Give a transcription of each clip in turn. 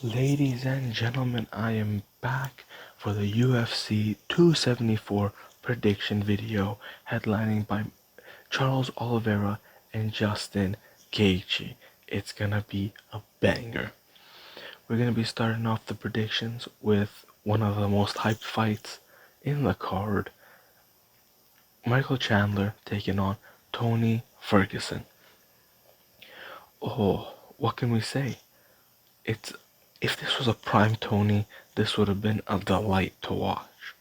Ladies and gentlemen, I am back for the UFC 274 prediction video headlining by Charles Oliveira and Justin Gaethje. It's gonna be a banger. We're gonna be starting off the predictions with one of the most hyped fights in the card. Michael Chandler taking on Tony Ferguson. Oh, what can we say? It's If this was a prime Tony, this would have been a delight to watch.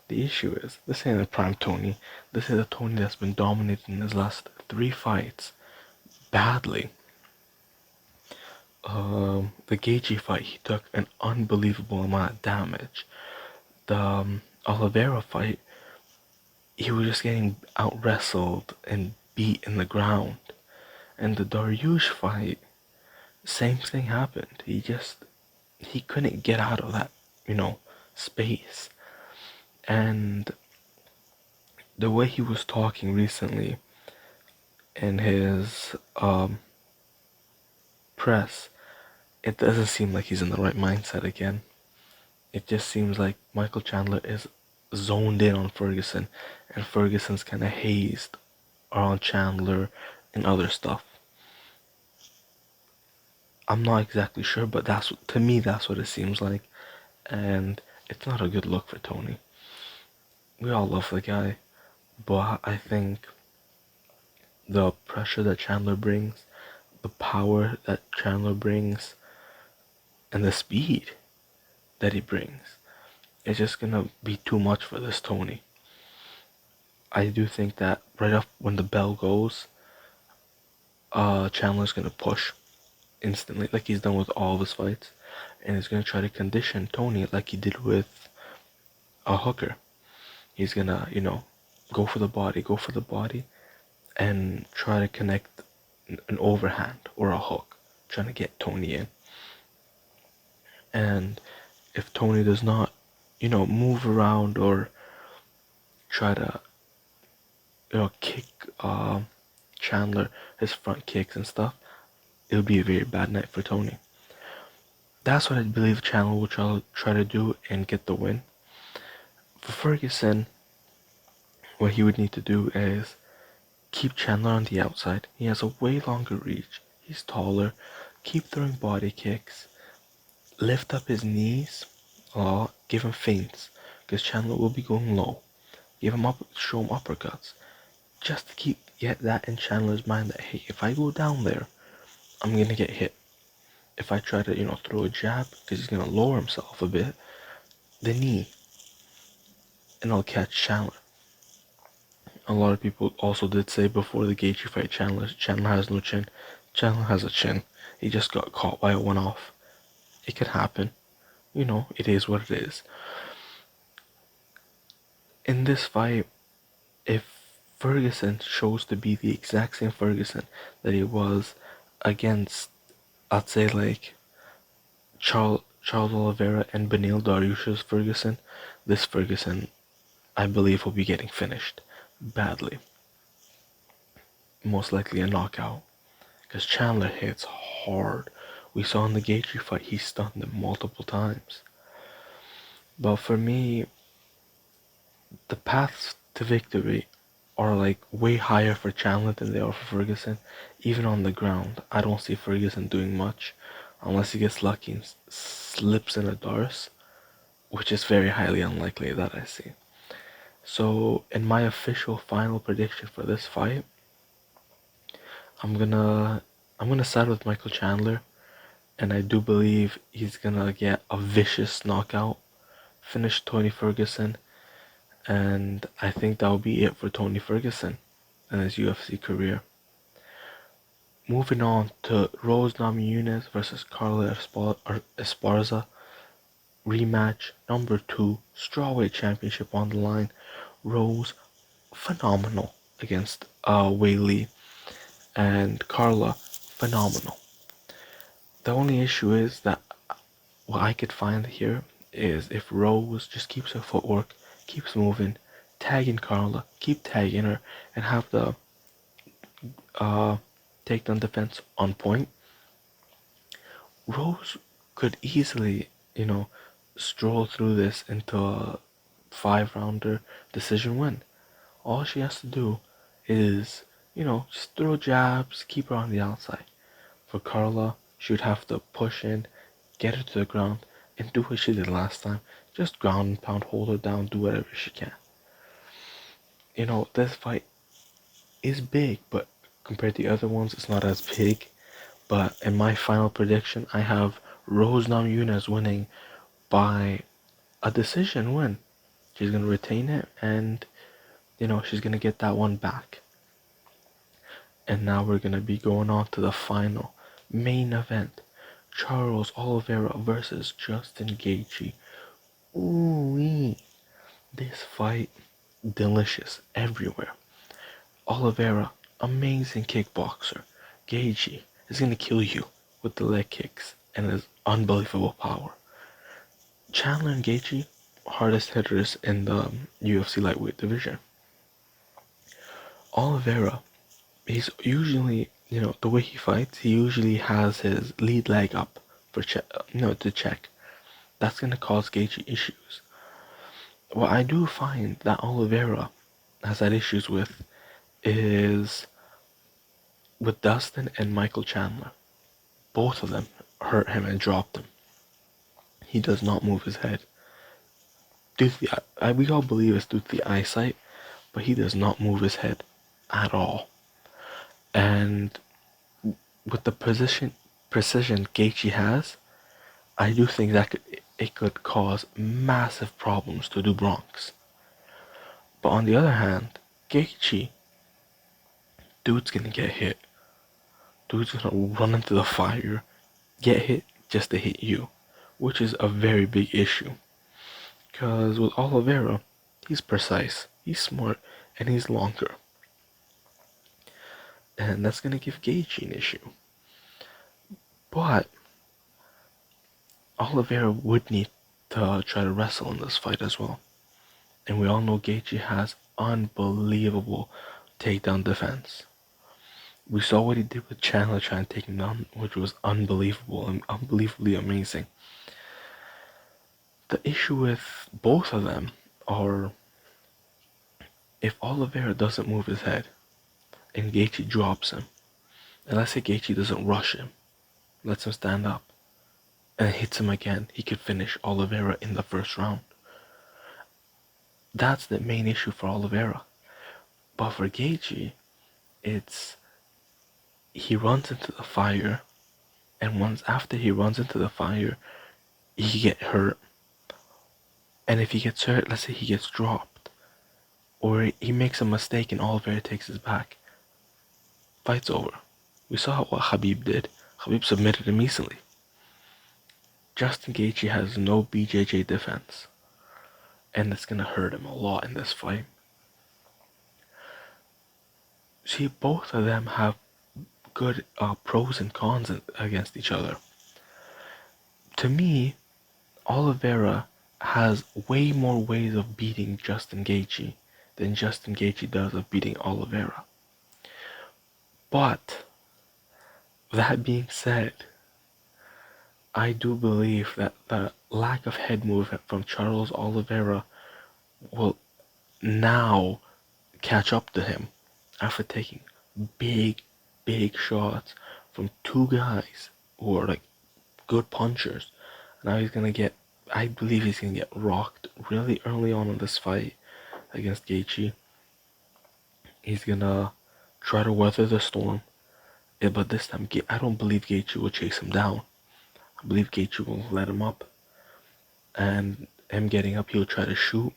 The issue is, this ain't a prime Tony. This is a Tony that's been dominating his last three fights badly. The Gaethje fight, he took an unbelievable amount of damage. The Oliveira fight, he was just getting out wrestled and beat in the ground. And the Dariush fight, same thing happened. He couldn't get out of that, space. And the way he was talking recently in his press, it doesn't seem like he's in the right mindset again. It just seems like Michael Chandler is zoned in on Ferguson, and Ferguson's kind of hazed on Chandler and other stuff. I'm not exactly sure, but to me that's what it seems like, and it's not a good look for Tony. We all love the guy, but I think the pressure that Chandler brings, the power that Chandler brings, and the speed that he brings, is just gonna be too much for this Tony. I do think that right up when the bell goes, Chandler's gonna push instantly, like he's done with all of his fights, and he's gonna try to condition Tony like he did with a Hooker. He's gonna, go for the body, and try to connect an overhand or a hook, trying to get Tony in. And if Tony does not, move around or try to, kick Chandler, his front kicks and stuff, it would be a very bad night for Tony. That's what I believe Chandler will try to do and get the win. For Ferguson, what he would need to do is keep Chandler on the outside. He has a way longer reach. He's taller. Keep throwing body kicks. Lift up his knees. Give him feints, because Chandler will be going low. Show him uppercuts, just to get that in Chandler's mind that, hey, if I go down there, I'm gonna get hit. If I try to, throw a jab, because he's gonna lower himself a bit, the knee, and I'll catch Chandler. A lot of people also did say before the Gaethje fight, Chandler has no chin. Chandler has a chin. He just got caught by a one-off. It could happen. It is what it is. In this fight, if Ferguson shows to be the exact same Ferguson that he was against, I'd say, like Charles Oliveira and Beneil Dariush's Ferguson, this Ferguson, I believe, will be getting finished badly. Most likely a knockout, because Chandler hits hard. We saw in the Gaethje fight, he stunned him multiple times. But for me, the paths to victory are like way higher for Chandler than they are for Ferguson. Even on the ground, I don't see Ferguson doing much unless he gets lucky and slips in a Dars, which is very highly unlikely that I see. So in my official final prediction for this fight, I'm gonna side with Michael Chandler, and I do believe he's gonna get a vicious knockout, finish Tony Ferguson, and I think that will be it for Tony Ferguson and his UFC career. Moving on to Rose Namajunas versus Carla Esparza, rematch number 2, strawweight championship on the line. Rose, phenomenal against Weili, and Carla, phenomenal. The only issue is that what I could find here is if Rose just keeps her footwork, keeps moving, tagging Carla, keep tagging her, and have the takedown defense on point, Rose could easily, stroll through this into a 5 rounder decision win. All she has to do is, just throw jabs, keep her on the outside. For Carla, she would have to push in, get her to the ground, and do what she did last time. Just ground and pound, hold her down, do whatever she can. This fight is big, but compared to the other ones, it's not as big. But in my final prediction, I have Rose Namajunas winning by a decision win. She's gonna retain it, and she's gonna get that one back. And now we're gonna be going on to the final main event: Charles Oliveira versus Justin Gaethje. Ooh, this fight delicious everywhere. Oliveira, amazing kickboxer. Gaethje is gonna kill you with the leg kicks and his unbelievable power. Chandler and Gaethje, hardest hitters in the UFC lightweight division. Oliveira, he's usually, the way he fights, he usually has his lead leg up for to check. That's gonna cause Gaethje issues. What I do find that Oliveira has had issues with is with Dustin and Michael Chandler. Both of them hurt him and dropped him. He does not move his head. We all believe it's due to the eyesight, but he does not move his head at all. And with the precision Gaethje has, I do think that it could cause massive problems to do Bronx. But on the other hand, Gaethje, dude's gonna get hit. Dude's gonna run into the fire, get hit just to hit you, which is a very big issue. Because with Oliveira, he's precise, he's smart, and he's longer. And that's gonna give Gaethje an issue. But Oliveira would need to try to wrestle in this fight as well. And we all know Gaethje has unbelievable takedown defense. We saw what he did with Chandler trying to take him down, which was unbelievable and unbelievably amazing. The issue with both of them are if Oliveira doesn't move his head and Gaethje drops him, and let's say Gaethje doesn't rush him, lets him stand up, and hits him again, he could finish Oliveira in the first round. That's the main issue for Oliveira. But for Gaethje, it's he runs into the fire, and once after he runs into the fire, he get hurt. And if he gets hurt, let's say he gets dropped, or he makes a mistake and Oliveira takes his back, fight's over. We saw what Khabib did. Khabib submitted him easily. Justin Gaethje has no BJJ defense, and it's gonna hurt him a lot in this fight. See, both of them have good pros and cons against each other. To me, Oliveira has way more ways of beating Justin Gaethje than Justin Gaethje does of beating Oliveira. But that being said, I do believe that the lack of head movement from Charles Oliveira will now catch up to him after taking big, big shots from two guys who are like good punchers. Now I believe he's gonna get rocked really early on in this fight against Gaethje. He's gonna try to weather the storm, but this time I don't believe Gaethje will chase him down. I believe Gaethje will let him up, and him getting up, he'll try to shoot.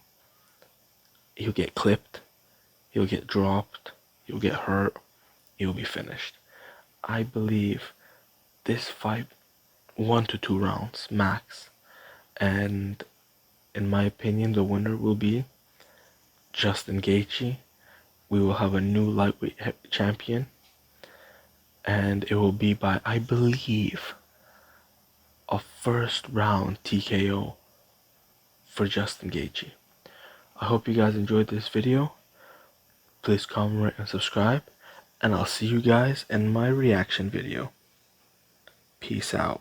He'll get clipped, he'll get dropped, he'll get hurt, he'll be finished. I believe this fight, 1 to 2 rounds max, and in my opinion, the winner will be Justin Gaethje. We will have a new lightweight champion, and it will be by, I believe, a first round TKO for Justin Gaethje. I hope you guys enjoyed this video. Please comment, rate, and subscribe, and I'll see you guys in my reaction video. Peace out.